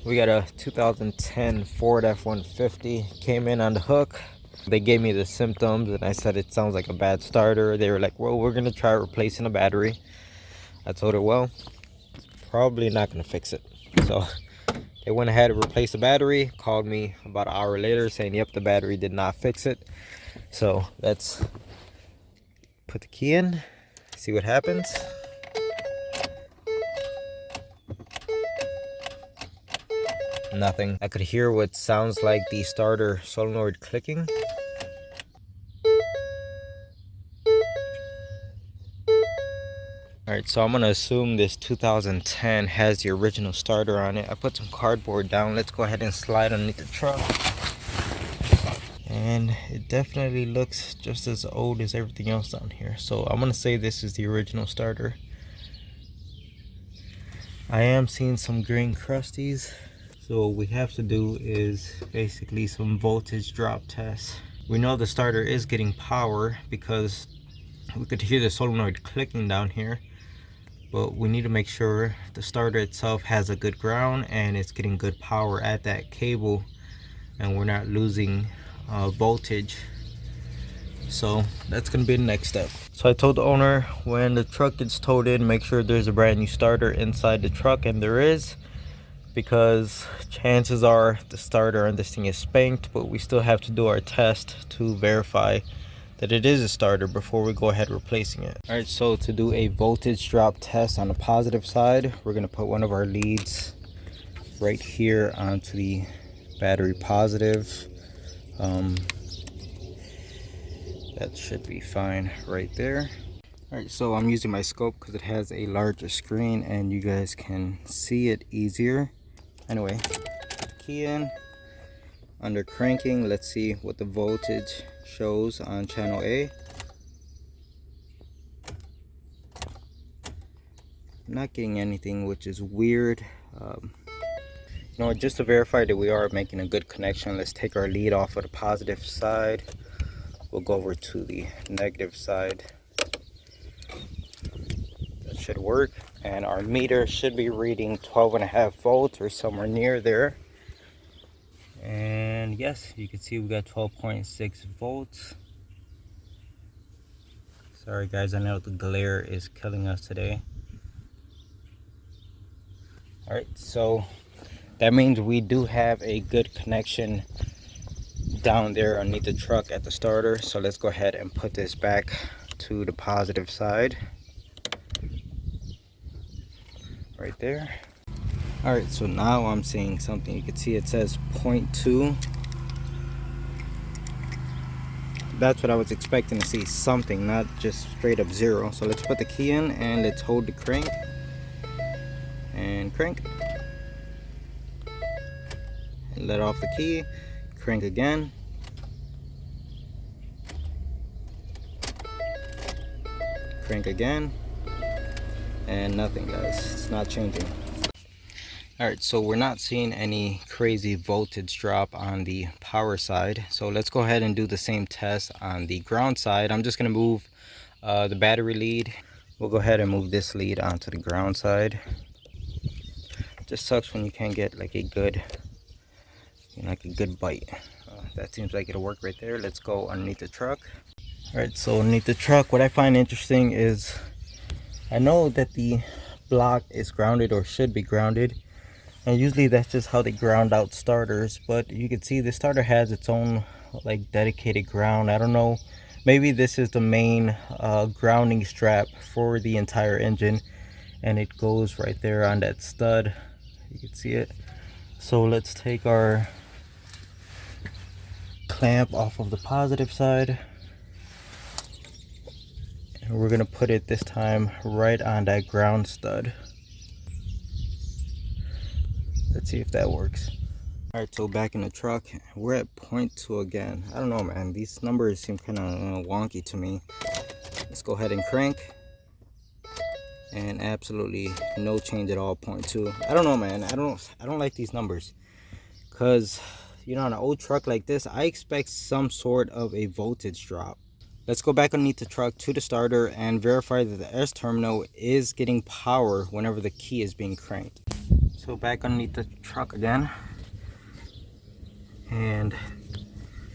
We got a 2010 Ford F-150, came in on the hook. They gave me the symptoms and I said it sounds like a bad starter. They were like, well, we're gonna try replacing the battery. I told her, well, probably not gonna fix it. So they went ahead and replaced the battery, called me about an hour later saying, yep, the battery did not fix it. So let's put the key in, see what happens. Nothing. I could hear what sounds like the starter solenoid clicking. Alright, so I'm gonna assume this 2010 has the original starter on it. I put some cardboard down. Let's go ahead and slide underneath the truck. And it definitely looks just as old as everything else down here. So I'm gonna say this is the original starter. I am seeing some green crusties. So what we have to do is basically some voltage drop tests. We know the starter is getting power because we could hear the solenoid clicking down here, but we need to make sure the starter itself has a good ground and it's getting good power at that cable and we're not losing voltage. So that's gonna be the next step. So I told the owner when the truck gets towed in, make sure there's a brand new starter inside the truck, and there is, because chances are the starter on this thing is spanked, but we still have to do our test to verify that it is a starter before we go ahead replacing it. All right, so to do a voltage drop test on the positive side, we're gonna put one of our leads right here onto the battery positive. That should be fine right there. All right, so I'm using my scope because it has a larger screen and you guys can see it easier. Anyway, key in. Under cranking, let's see what the voltage shows on channel A. Not getting anything, which is weird. You know, just to verify that we are making a good connection, let's take our lead off of the positive side. We'll go over to the negative side. That should work. And our meter should be reading 12.5 volts or somewhere near there. And yes, you can see we got 12.6 volts. Sorry guys, I know the glare is killing us today. All right, so that means we do have a good connection down there underneath the truck at the starter. So let's go ahead and put this back to the positive side. Right there. All right, so now I'm seeing something. You can see it says 0.2. That's what I was expecting to see, something, not just straight up zero. So let's put the key in and let's hold the crank and crank and let off the key, crank again, crank again, and nothing, guys. It's not changing. All right, so we're not seeing any crazy voltage drop on the power side. So let's go ahead and do the same test on the ground side. I'm just gonna move the battery lead. We'll go ahead and move this lead onto the ground side. Just sucks when you can't get like a good, like a good bite. That seems like it'll work right there. Let's go underneath the truck. All right, so underneath the truck, what I find interesting is I know that the block is grounded or should be grounded. And usually that's just how they ground out starters, but you can see the starter has its own like dedicated ground. I don't know, maybe this is the main grounding strap for the entire engine, and it goes right there on that stud. You can see it. So let's take our clamp off of the positive side, and we're gonna put it this time right on that ground stud. Let's see if that works. All right, so back in the truck, we're at 0.2 again. I don't know, man, these numbers seem kind of wonky to me. Let's go ahead and crank, and absolutely no change at all. 0.2. I don't know, man. I don't like these numbers, because you know, on an old truck like this, I expect some sort of a voltage drop. Let's go back underneath the truck to the starter and verify that the S terminal is getting power whenever the key is being cranked. So back underneath the truck again, and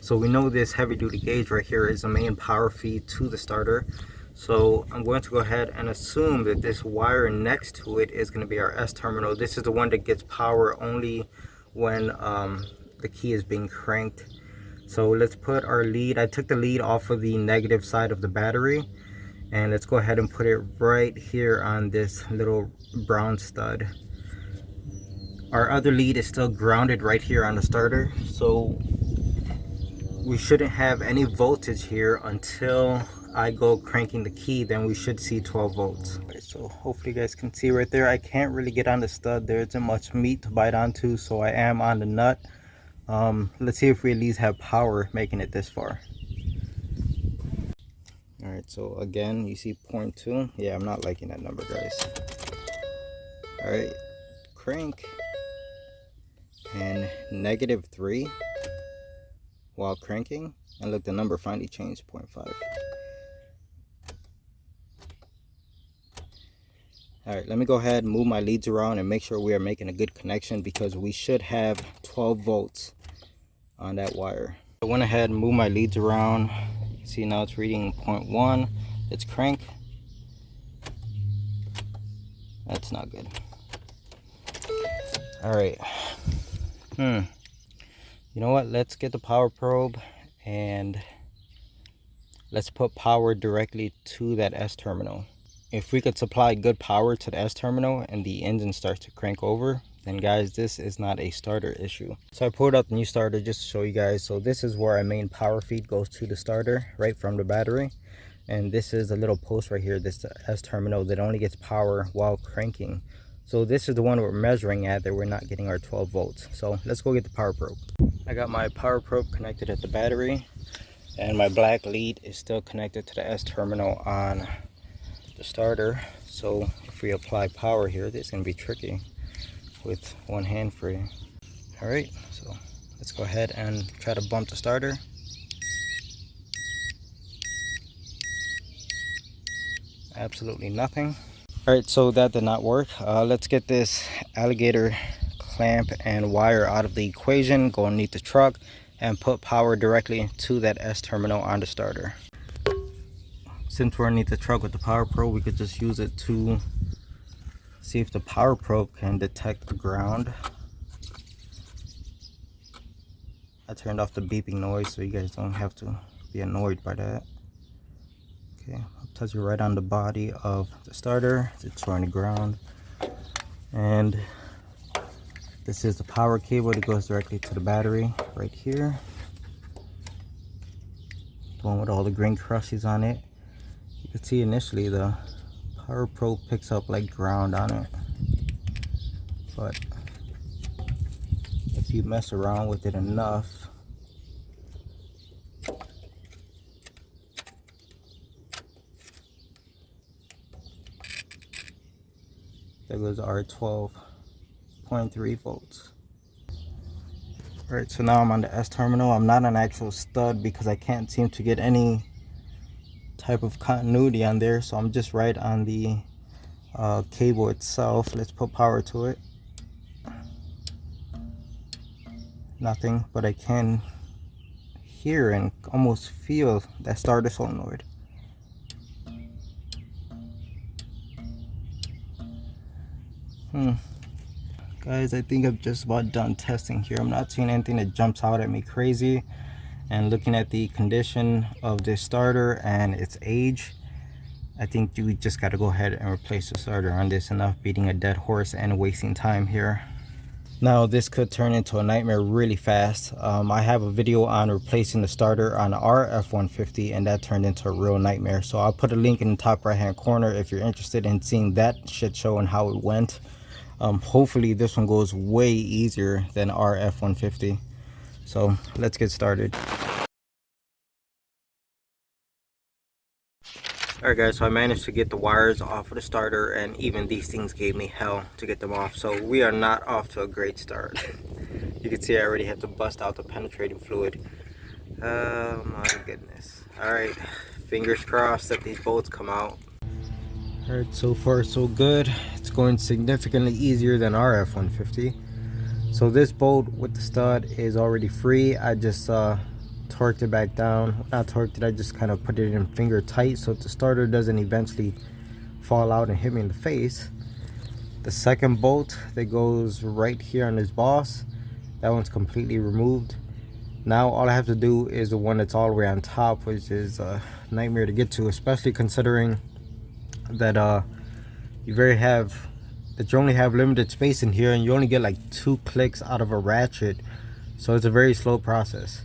so we know this heavy duty gauge right here is the main power feed to the starter. So I'm going to go ahead and assume that this wire next to it is going to be our S terminal. This is the one that gets power only when the key is being cranked. So let's put our lead. I took the lead off of the negative side of the battery, and let's go ahead and put it right here on this little brown stud. Our other lead is still grounded right here on the starter, so we shouldn't have any voltage here until I go cranking the key. Then we should see 12 volts. Right, so hopefully you guys can see right there. I can't really get on the stud. There isn't much meat to bite onto, so I am on the nut. Let's see if we at least have power making it this far. All right, so again, you see 0.2. Yeah, I'm not liking that number, guys. All right, crank, and -3 while cranking, and look, the number finally changed, 0.5. All right, let me go ahead and move my leads around and make sure we are making a good connection, because we should have 12 volts on that wire. I went ahead and moved my leads around. See, now it's reading 0.1. Let's crank. That's not good. All right. You know what? Let's get the power probe and let's put power directly to that S terminal. If we could supply good power to the S terminal and the engine starts to crank over, then guys, this is not a starter issue. So I pulled out the new starter just to show you guys. So this is where our main power feed goes to the starter, right from the battery. And this is a little post right here, this S terminal that only gets power while cranking. So this is the one we're measuring at, that we're not getting our 12 volts. So let's go get the power probe. I got my power probe connected at the battery, and my black lead is still connected to the S terminal on the starter. So if we apply power here, this is going to be tricky with one hand free. All right, so let's go ahead and try to bump the starter. Absolutely nothing. All right, so that did not work. Let's get this alligator clamp and wire out of the equation, go underneath the truck, and put power directly to that S terminal on the starter. Since we're underneath the truck with the power probe, we could just use it to see if the power probe can detect the ground. I turned off the beeping noise so you guys don't have to be annoyed by that. Okay, I'll touch it right on the body of the starter. It's showing the ground. And this is the power cable that goes directly to the battery right here. The one with all the green crushes on it. You can see initially the power probe picks up like ground on it, but if you mess around with it enough, there goes our 12.3 volts. All right, so now I'm on the S terminal. I'm not on actual stud because I can't seem to get any type of continuity on there, so I'm just right on the cable itself. Let's put power to it. Nothing, but I can hear and almost feel that starter solenoid. Guys, I think I'm just about done testing here. I'm not seeing anything that jumps out at me crazy. And looking at the condition of this starter and its age, I think you just got to go ahead and replace the starter on this. Enough beating a dead horse and wasting time here. Now this could turn into a nightmare really fast. I have a video on replacing the starter on our F150, and that turned into a real nightmare. So I'll put a link in the top right hand corner if you're interested in seeing that shit show and how it went. Hopefully this one goes way easier than our F150. So let's get started. Alright guys, so I managed to get the wires off of the starter, and even these things gave me hell to get them off. So we are not off to a great start. You can see I already have to bust out the penetrating fluid. Oh my goodness. Alright, fingers crossed that these bolts come out. Alright, so far so good. It's it's going significantly easier than our F-150. So this bolt with the stud is already free. I just torqued it back down. Not torqued it, I just kind of put it in finger tight so the starter doesn't eventually fall out and hit me in the face. The second bolt that goes right here on this boss, that one's completely removed. Now all I have to do is the one that's all the way on top, which is a nightmare to get to, especially considering that you only have limited space in here and you only get like 2 clicks out of a ratchet, so it's a very slow process.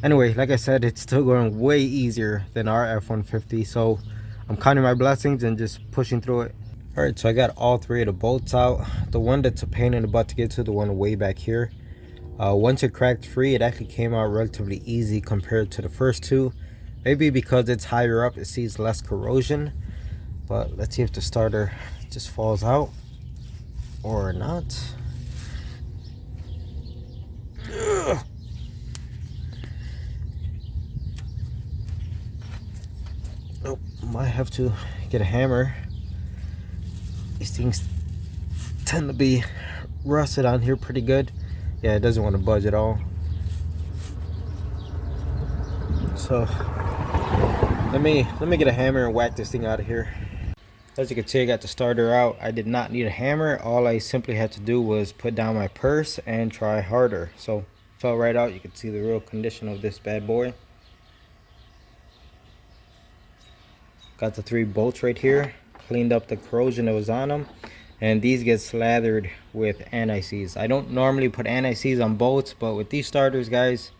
Anyway, like I said, it's still going way easier than our F-150, so I'm counting my blessings and just pushing through it. All right, so I got all 3 of the bolts out. The one that's a pain in the butt to get to, the one way back here, once it cracked free, it actually came out relatively easy compared to the first 2. Maybe because it's higher up, it sees less corrosion. But let's see if the starter just falls out or not. Ugh. Nope, might have to get a hammer. These things tend to be rusted on here pretty good. Yeah, it doesn't want to budge at all. So let me get a hammer and whack this thing out of here. As you can see, I got the starter out. I did not need a hammer. All I simply had to do was put down my purse and try harder. So fell right out. You can see the real condition of this bad boy. Got the 3 bolts right here. Cleaned up the corrosion that was on them. And these get slathered with anti-seize. I don't normally put anti-seize on bolts, but with these starters, guys,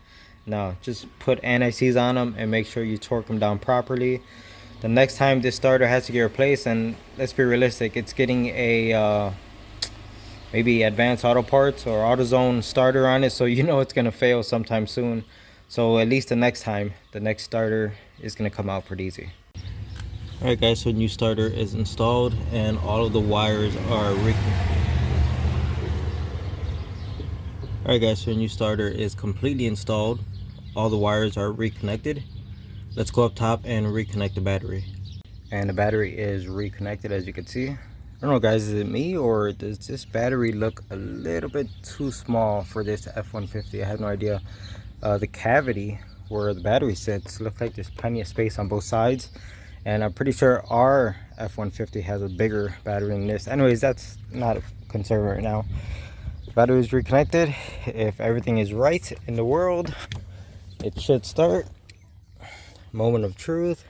no, just put anti-seize on them and make sure you torque them down properly. The next time this starter has to get replaced, and let's be realistic, it's getting a maybe Advanced Auto Parts or AutoZone starter on it, so you know it's gonna fail sometime soon. So at least the next time, the next starter is gonna come out pretty easy. Alright guys, so new starter is installed and all of the wires are Alright guys, so new starter is completely installed. All the wires are reconnected. Let's go up top and reconnect the battery. And the battery is reconnected, as you can see. I don't know guys, is it me or does this battery look a little bit too small for this F-150? I have no idea. The cavity where the battery sits looks like there's plenty of space on both sides. And I'm pretty sure our F-150 has a bigger battery than this. Anyways, that's not a concern right now. The battery is reconnected. If everything is right in the world, it should start. Moment of truth.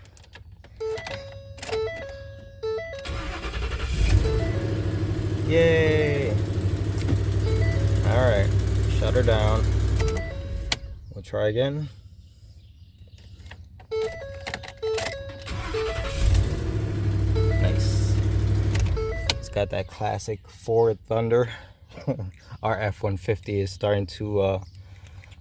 Yay! Alright, shut her down. We'll try again. Nice. It's got that classic Ford Thunder. Our F-150 is starting to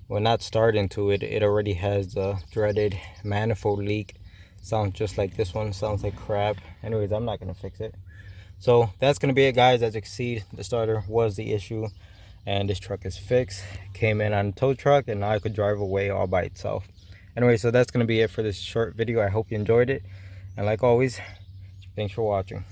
well, not starting to, it already has the dreaded manifold leak. Sounds just like this one, sounds like crap. Anyways, I'm not gonna fix it. So that's gonna be it guys. As you can see, the starter was the issue and this truck is fixed. Came in on a tow truck and now I could drive away all by itself. Anyway, so that's gonna be it for this short video. I hope you enjoyed it, and like always, thanks for watching.